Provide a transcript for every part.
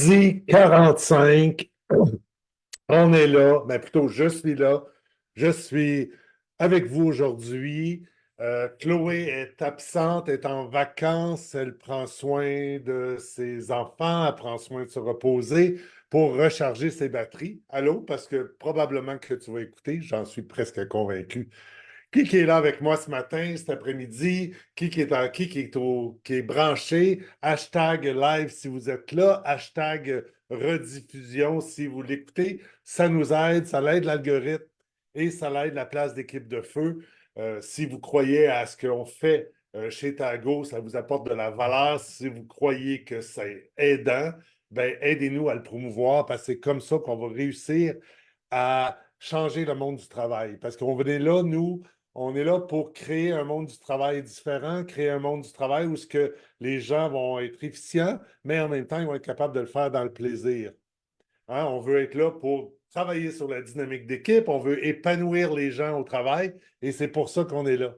10h45, on est là, mais plutôt je suis là. Je suis avec vous aujourd'hui. Chloé est absente, est en vacances. Elle prend soin de ses enfants, elle prend soin de se reposer pour recharger ses batteries. Allô? Parce que probablement que tu vas écouter, j'en suis presque convaincu. Qui est là avec moi ce matin, cet après-midi? Qui est branché? Hashtag live si vous êtes là. Hashtag rediffusion si vous l'écoutez. Ça nous aide, ça l'aide l'algorithme et ça l'aide la place d'équipe de feu. Si vous croyez à ce qu'on fait chez Tago, ça vous apporte de la valeur. Si vous croyez que c'est aidant, ben aidez-nous à le promouvoir parce que c'est comme ça qu'on va réussir à changer le monde du travail. Parce qu'on est là, nous, on est là pour créer un monde du travail différent, créer un monde du travail où ce que les gens vont être efficients, mais en même temps, ils vont être capables de le faire dans le plaisir. Hein? On veut être là pour travailler sur la dynamique d'équipe, on veut épanouir les gens au travail, et c'est pour ça qu'on est là.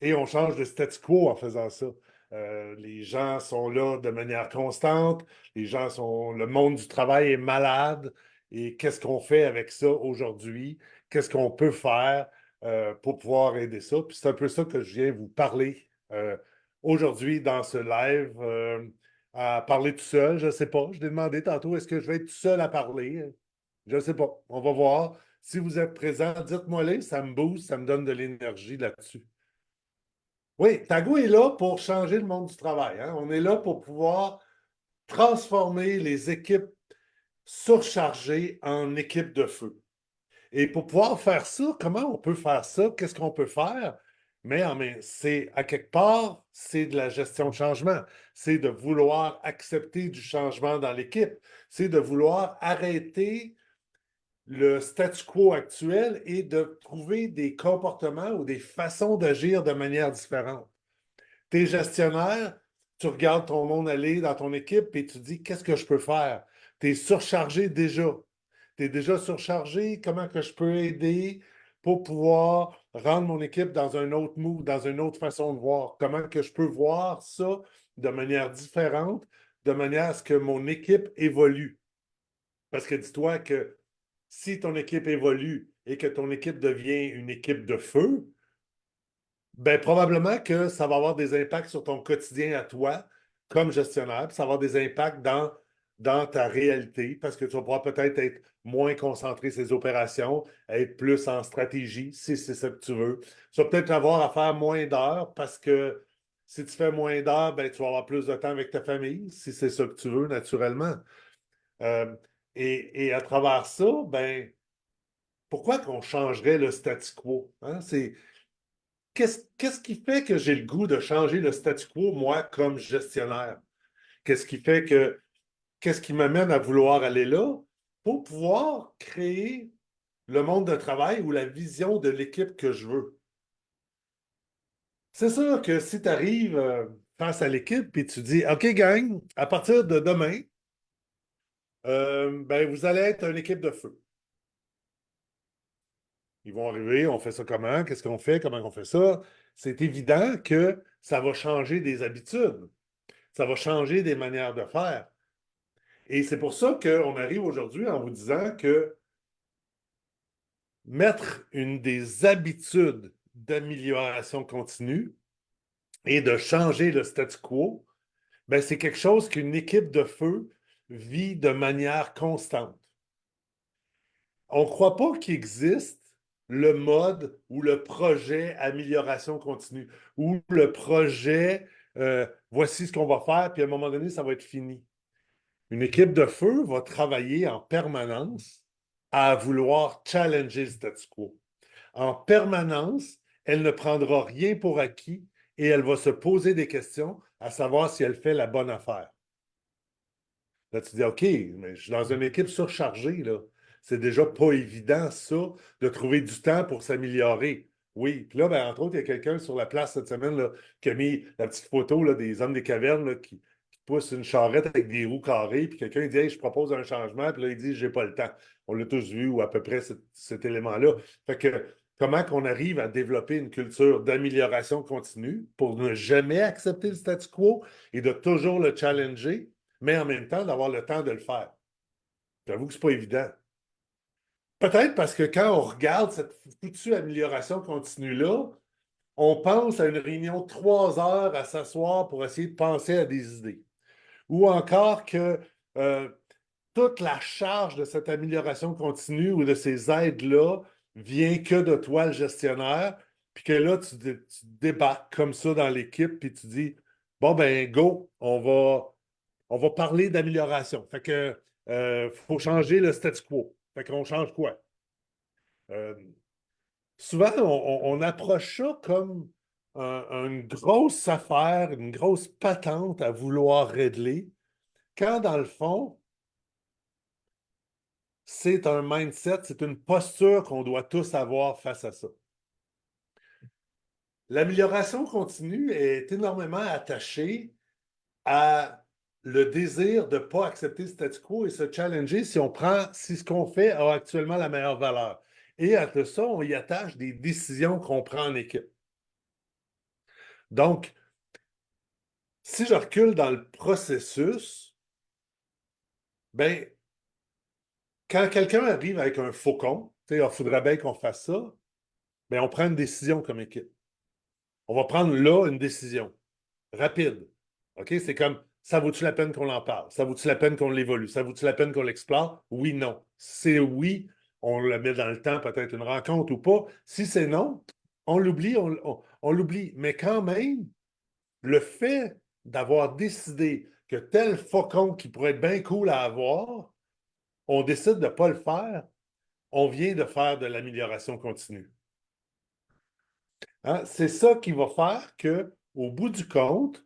Et on change de statu quo en faisant ça. Les gens sont là de manière constante, le monde du travail est malade, et qu'est-ce qu'on fait avec ça aujourd'hui? Qu'est-ce qu'on peut faire pour pouvoir aider ça? Puis c'est un peu ça que je viens vous parler aujourd'hui dans ce live, à parler tout seul, je ne sais pas. Je l'ai demandé tantôt, est-ce que je vais être tout seul à parler? Je ne sais pas. On va voir. Si vous êtes présent, dites-moi-les, ça me booste, ça me donne de l'énergie là-dessus. Oui, Tago est là pour changer le monde du travail, hein. On est là pour pouvoir transformer les équipes surchargées en équipes de feu. Et pour pouvoir faire ça, comment on peut faire ça? Qu'est-ce qu'on peut faire? Mais c'est à quelque part, c'est de la gestion de changement. C'est de vouloir accepter du changement dans l'équipe. C'est de vouloir arrêter le statu quo actuel et de trouver des comportements ou des façons d'agir de manière différente. Tu es gestionnaire, tu regardes ton monde aller dans ton équipe et tu dis qu'est-ce que je peux faire? Tu es surchargé déjà. Tu es déjà surchargé. Comment que je peux aider pour pouvoir rendre mon équipe dans un autre mood, dans une autre façon de voir? Comment que je peux voir ça de manière différente, de manière à ce que mon équipe évolue? Parce que dis-toi que si ton équipe évolue et que ton équipe devient une équipe de feu, ben, probablement que ça va avoir des impacts sur ton quotidien à toi, comme gestionnaire, puis ça va avoir des impacts dans ta réalité, parce que tu vas pouvoir peut-être être moins concentré sur ces opérations, être plus en stratégie, si c'est ça que tu veux. Tu vas peut-être avoir à faire moins d'heures, parce que si tu fais moins d'heures, ben, tu vas avoir plus de temps avec ta famille, si c'est ça que tu veux, naturellement. Euh, et à travers ça, ben, pourquoi qu'on changerait le statu quo? Hein? Qu'est-ce qui fait que j'ai le goût de changer le statu quo, moi, comme gestionnaire? Qu'est-ce qui fait que, qu'est-ce qui m'amène à vouloir aller là pour pouvoir créer le monde de travail ou la vision de l'équipe que je veux? C'est sûr que si tu arrives face à l'équipe et tu dis, OK, gang, à partir de demain, ben, vous allez être une équipe de feu. Ils vont arriver, on fait ça comment? Qu'est-ce qu'on fait? Comment on fait ça? C'est évident que ça va changer des habitudes. Ça va changer des manières de faire. Et c'est pour ça qu'on arrive aujourd'hui en vous disant que mettre une des habitudes d'amélioration continue et de changer le statu quo, ben c'est quelque chose qu'une équipe de feu vit de manière constante. On ne croit pas qu'il existe le mode ou le projet amélioration continue ou le projet voici ce qu'on va faire, puis à un moment donné, ça va être fini. Une équipe de feu va travailler en permanence à vouloir challenger le statu quo. En permanence, elle ne prendra rien pour acquis et elle va se poser des questions à savoir si elle fait la bonne affaire. Là, tu dis, OK, mais je suis dans une équipe surchargée, là. C'est déjà pas évident, ça, de trouver du temps pour s'améliorer. Oui, puis là, ben, entre autres, il y a quelqu'un sur la place cette semaine là, qui a mis la petite photo là, des hommes des cavernes là, qui poussent une charrette avec des roues carrées, puis quelqu'un dit, hey, je propose un changement, puis là, il dit, j'ai pas le temps. On l'a tous vu, ou à peu près cet élément-là. Fait que comment qu'on arrive à développer une culture d'amélioration continue pour ne jamais accepter le statu quo et de toujours le challenger? mais en même temps d'avoir le temps de le faire. J'avoue que ce n'est pas évident. Peut-être parce que quand on regarde cette foutue amélioration continue-là, on pense à une réunion de 3 heures à s'asseoir pour essayer de penser à des idées. Ou encore que euh, toute la charge de cette amélioration continue ou de ces aides-là vient que de toi, le gestionnaire, puis que là, tu débarques comme ça dans l'équipe, puis tu dis, bon, ben, go, on va parler d'amélioration. Fait que, faut changer le statu quo. Fait qu'on change quoi? Euh, Souvent, on approche ça comme une grosse affaire, une grosse patente à vouloir régler, quand dans le fond, c'est un mindset, c'est une posture qu'on doit tous avoir face à ça. L'amélioration continue est énormément attachée à le désir de ne pas accepter le statu quo et se challenger si ce qu'on fait a actuellement la meilleure valeur. Et à tout ça, on y attache des décisions qu'on prend en équipe. Donc, si je recule dans le processus, ben, quand quelqu'un arrive avec un faucon, il faudrait bien qu'on fasse ça, ben, on prend une décision comme équipe. On va prendre là une décision rapide. OK? C'est comme, ça vaut-tu la peine qu'on en parle? Ça vaut-tu la peine qu'on l'évolue? Ça vaut-tu la peine qu'on l'explore? Oui, non. Si c'est oui, on le met dans le temps, peut-être une rencontre ou pas. Si c'est non, on l'oublie, on l'oublie. Mais quand même, le fait d'avoir décidé que tel faucon qui pourrait être bien cool à avoir, on décide de ne pas le faire, on vient de faire de l'amélioration continue. Hein? C'est ça qui va faire que, au bout du compte,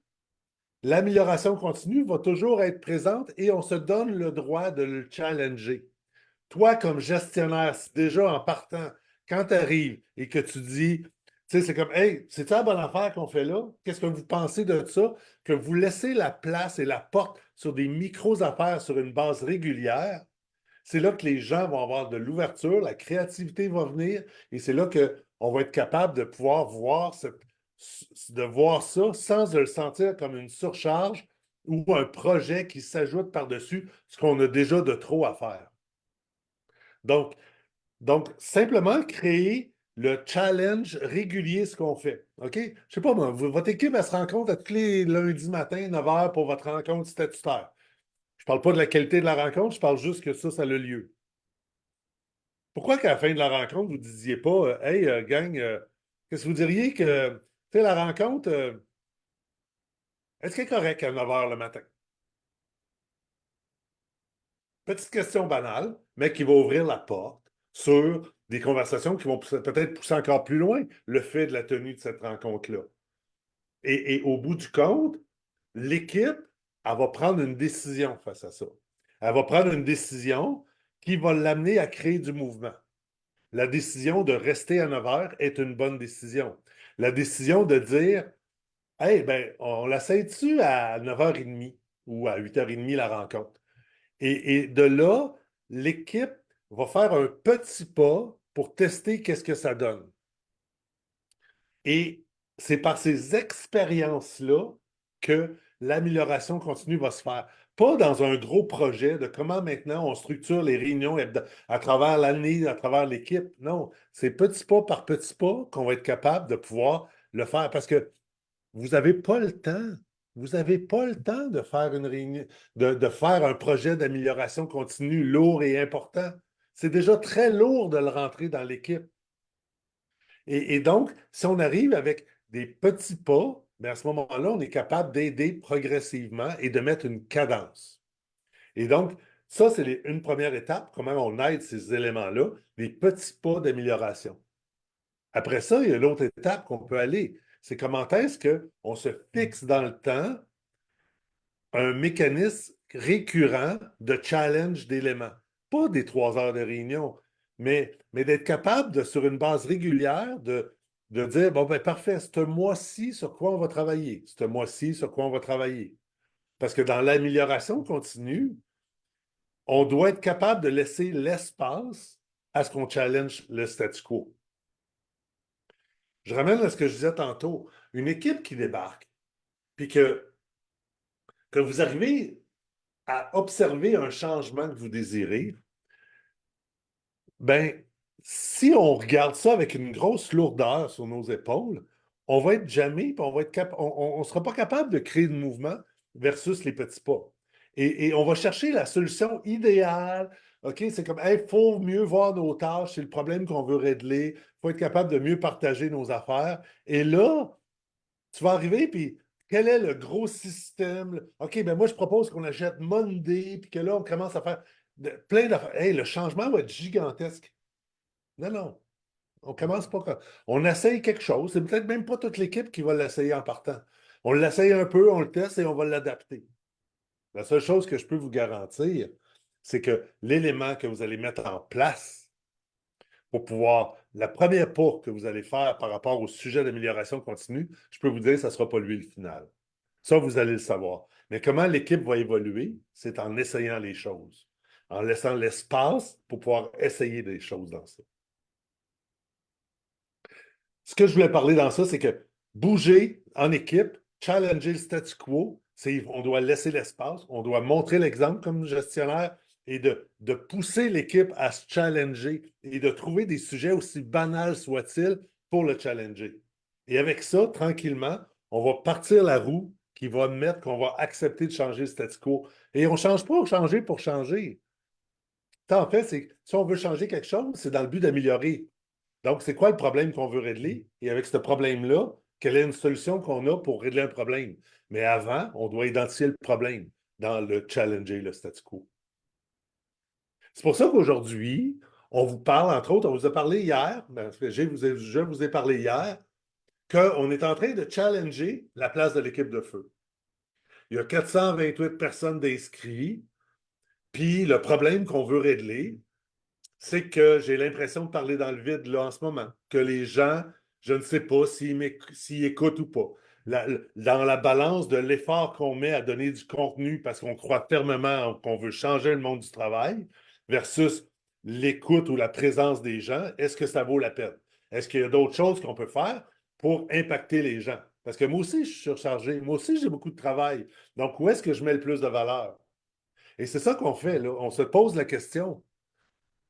l'amélioration continue va toujours être présente et on se donne le droit de le challenger. Toi, comme gestionnaire, si déjà en partant, quand tu arrives et que tu dis, tu sais, c'est comme, hey, c'est ça la bonne affaire qu'on fait là? Qu'est-ce que vous pensez de ça? Que vous laissez la place et la porte sur des micros-affaires sur une base régulière, c'est là que les gens vont avoir de l'ouverture, la créativité va venir et c'est là qu'on va être capable de pouvoir voir ça sans le sentir comme une surcharge ou un projet qui s'ajoute par-dessus ce qu'on a déjà de trop à faire. Donc, simplement créer le challenge régulier, ce qu'on fait. OK? Je ne sais pas, moi, votre équipe, elle se rencontre à tous les lundis matin, 9 h pour votre rencontre statutaire. Je ne parle pas de la qualité de la rencontre, je parle juste que ça a le lieu. Pourquoi qu'à la fin de la rencontre, vous ne disiez pas, hey, gang, qu'est-ce que vous diriez que, tu sais, la rencontre, est-ce qu'elle est correcte à 9 h le matin? Petite question banale, mais qui va ouvrir la porte sur des conversations qui vont peut-être pousser encore plus loin le fait de la tenue de cette rencontre-là. Et au bout du compte, l'équipe, elle va prendre une décision face à ça. Elle va prendre une décision qui va l'amener à créer du mouvement. La décision de rester à 9 heures est une bonne décision. La décision de dire, hey, ben, on l'essaie-tu à 9h30 ou à 8h30 la rencontre? Et de là, l'équipe va faire un petit pas pour tester qu'est-ce que ça donne. Et c'est par ces expériences-là que l'amélioration continue va se faire. Pas dans un gros projet de comment maintenant on structure les réunions à travers l'année, à travers l'équipe. Non, c'est petit pas par petit pas qu'on va être capable de pouvoir le faire parce que vous n'avez pas le temps. Vous n'avez pas le temps de faire une réunion, de faire un projet d'amélioration continue lourd et important. C'est déjà très lourd de le rentrer dans l'équipe. Et donc, si on arrive avec des petits pas, bien à ce moment-là, on est capable d'aider progressivement et de mettre une cadence. Et donc, ça, c'est une première étape, comment on aide ces éléments-là, les petits pas d'amélioration. Après ça, il y a l'autre étape qu'on peut aller. C'est comment est-ce qu'on se fixe dans le temps un mécanisme récurrent de challenge d'éléments. Pas des 3 heures de réunion, mais d'être capable, sur une base régulière, de dire, bon, ben parfait, ce mois-ci, sur quoi on va travailler? Ce mois-ci, sur quoi on va travailler? Parce que dans l'amélioration continue, on doit être capable de laisser l'espace à ce qu'on challenge le statu quo. Je ramène à ce que je disais tantôt. Une équipe qui débarque, puis que vous arrivez à observer un changement que vous désirez, ben, si on regarde ça avec une grosse lourdeur sur nos épaules, on va être jamais, puis on ne sera pas capable de créer de mouvement versus les petits pas. Et on va chercher la solution idéale. OK, c'est comme, il faut mieux voir nos tâches, c'est le problème qu'on veut régler. Il faut être capable de mieux partager nos affaires. Et là, tu vas arriver, puis quel est le gros système? OK, ben moi, je propose qu'on achète Monday, puis que là, on commence à faire plein d'affaires. Hey, le changement va être gigantesque. Non, non. On commence pas comme. On essaye quelque chose. C'est peut-être même pas toute l'équipe qui va l'essayer en partant. On l'essaye un peu, on le teste et on va l'adapter. La seule chose que je peux vous garantir, c'est que l'élément que vous allez mettre en place pour pouvoir, la première pas que vous allez faire par rapport au sujet d'amélioration continue, je peux vous dire que ça ne sera pas lui le final. Ça, vous allez le savoir. Mais comment l'équipe va évoluer, c'est en essayant les choses, en laissant l'espace pour pouvoir essayer des choses dans ça. Ce que je voulais parler dans ça, c'est que bouger en équipe, challenger le statu quo, on doit laisser l'espace, on doit montrer l'exemple comme gestionnaire et de pousser l'équipe à se challenger et de trouver des sujets aussi banals soient-ils pour le challenger. Et avec ça, tranquillement, on va partir la roue qui va mettre qu'on va accepter de changer le statu quo. Et on ne change pas changer pour changer. En fait, c'est si on veut changer quelque chose, c'est dans le but d'améliorer. Donc, c'est quoi le problème qu'on veut régler? Et avec ce problème-là, quelle est une solution qu'on a pour régler un problème? Mais avant, on doit identifier le problème dans le challenger, le statu quo. C'est pour ça qu'aujourd'hui, on vous parle, entre autres, on vous a parlé hier, parce que je vous ai parlé hier, qu'on est en train de challenger la place de l'équipe de feu. Il y a 428 personnes d'inscrits, puis le problème qu'on veut régler, c'est que j'ai l'impression de parler dans le vide là en ce moment, que les gens, je ne sais pas s'ils écoutent ou pas. Dans la balance de l'effort qu'on met à donner du contenu parce qu'on croit fermement qu'on veut changer le monde du travail versus l'écoute ou la présence des gens, est-ce que ça vaut la peine? Est-ce qu'il y a d'autres choses qu'on peut faire pour impacter les gens? Parce que moi aussi, je suis surchargé. Moi aussi, j'ai beaucoup de travail. Donc, où est-ce que je mets le plus de valeur? Et c'est ça qu'on fait, là. On se pose la question.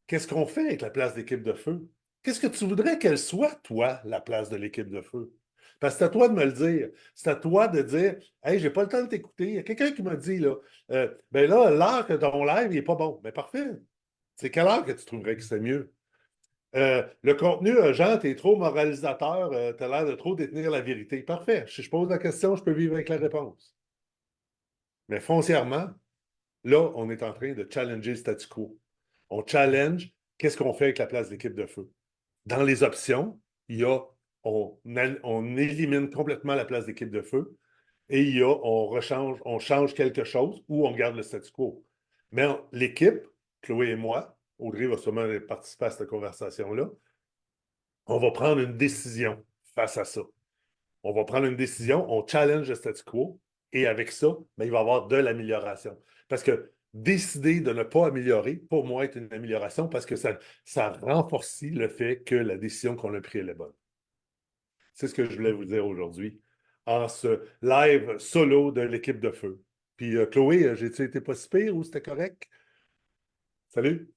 Qu'est-ce qu'on fait avec la place d'équipe de feu? Qu'est-ce que tu voudrais qu'elle soit, toi, la place de l'équipe de feu? Parce que c'est à toi de me le dire. C'est à toi de dire, hey, j'ai pas le temps de t'écouter. Il y a quelqu'un qui m'a dit, là, ben là, l'heure que ton live, il n'est pas bon. Mais parfait. C'est quelle heure que tu trouverais que c'est mieux? Le contenu, Jean, t'es trop moralisateur, t'as l'air de trop détenir la vérité. Parfait. Si je pose la question, je peux vivre avec la réponse. Mais foncièrement, là, on est en train de challenger le statu quo. On challenge qu'est-ce qu'on fait avec la place d'équipe de feu. Dans les options, il y a on élimine complètement la place d'équipe de feu et il y a on change quelque chose ou on garde le statu quo. Mais l'équipe, Chloé et moi, Audrey va sûrement participer à cette conversation-là, on va prendre une décision face à ça. On va prendre une décision, on challenge le statu quo, et avec ça, ben, il va y avoir de l'amélioration. Parce que décider de ne pas améliorer, pour moi, est une amélioration parce que ça renforce le fait que la décision qu'on a prise est la bonne. C'est ce que je voulais vous dire aujourd'hui en ce live solo de l'équipe de feu. Puis Chloé, j'ai-tu été pas si pire ou c'était correct? Salut!